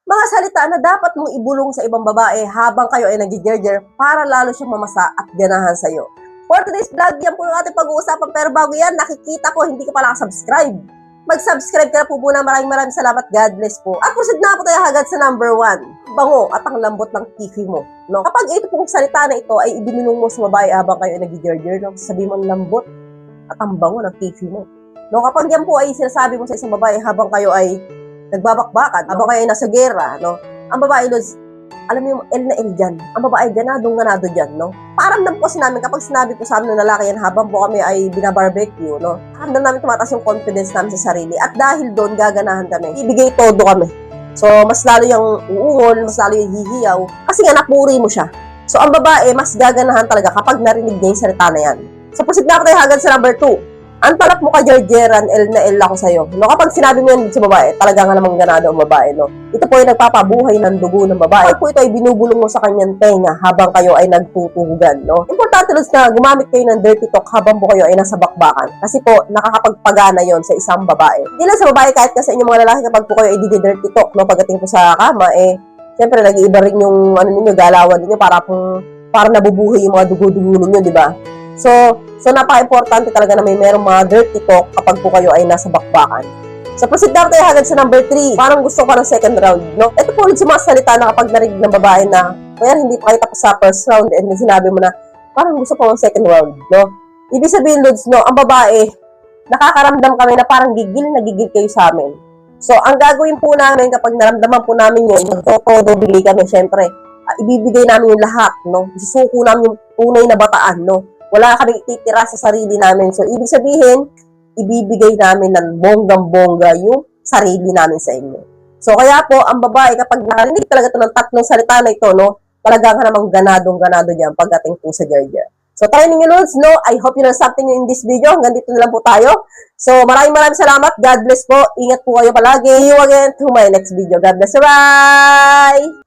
Mga salita na dapat mong ibulong sa ibang babae habang kayo ay nag-gerger para lalo siyang mamasa at ganahan sa'yo. For today's vlog, yan po yung ating pag-uusapan. Pero bago yan, nakikita ko hindi ka pa nakasubscribe. Mag-subscribe ka na po muna. Maraming salamat. God bless po. At proceed na po tayo agad sa number 1. Bango at ang lambot ng kifi mo. No? Kapag ito pong salita na ito ay ibinulong mo sa babae habang kayo ay nag-gerger, no? Sabi mo lambot at ang bango ng kifi mo. No? Kapag yan po ay sinasabi mo sa isang babae habang kayo ay nagbabakbakan, habang kayo ay nasa gera, no? Ang babae, Lods, alam mo yung L na L dyan. Ang babae, ganado dyan, no? Paramdam po kasi namin, kapag sinabi po sa amin ng lalaki yan, habang po kami ay binabarbecue, no? Paramdam namin tumataas yung confidence namin sa sarili. At dahil doon, gaganahan kami. Ibigay todo kami. So, mas lalo yung uungol, mas lalo yung hihiyaw. Kasi nga, napuri mo siya. So, ang babae, mas gaganahan talaga kapag narinig niya yung salita na yan. So, proceed na ako tayo agad sa number 2. Ang talap mo ka, Jerjeran, L na L ako sa'yo. No, kapag sinabi mo yan sa babae, talaga nga namang ganado ang babae, no? Ito po ay nagpapabuhay ng dugo ng babae. Kapag po ito ay binubulong mo sa kanyang tenga habang kayo ay nagtutuhugan, no? Importante, Lods, na gumamit kayo ng dirty talk habang po kayo ay nasa bakbakan. Kasi po, nakakapagpagana yon sa isang babae. Hindi lang sa babae, kahit sa inyong mga lalaki, kapag po kayo ay dirty talk, no? Pagdating po sa kama, siyempre, nag-iiba rin yung, galawan ninyo para nabubuhay yung mga dugo-dugo ninyo, di ba? So napaka-importante talaga na may merong mga dirty talk kapag po kayo ay nasa bakbakan. So, proceed na tayo agad sa number 3. Parang gusto ko ng second round, no? Ito po ulit sa mga salita na kapag narinig ng babae na, kaya hindi pa kayo tapos sa first round and sinabi mo na, parang gusto ko ng second round, no? Ibig sabihin, Lods, no, ang babae, nakakaramdam kami na parang gigil kayo sa amin. So, ang gagawin po namin kapag naramdaman po namin yun, nagtotodo bigay kami, syempre, ibibigay namin yung lahat, no? Isusuko namin yung tunay na bataan, no? Wala kaming ititira sa sarili namin. So, ibig sabihin, ibibigay namin ng bonggang-bongga yung sarili namin sa inyo. So, kaya po, ang babae, kapag narinig talaga ito ng tatlong salita na ito, no, talagang namang ganado dyan pagdating po sa Gerger. So, try ninyo, Lods, no? I hope you learned something in this video. Hanggang dito na lang po tayo. So, maraming salamat. God bless po. Ingat po kayo palagi. See you again to my next video. God bless. Bye!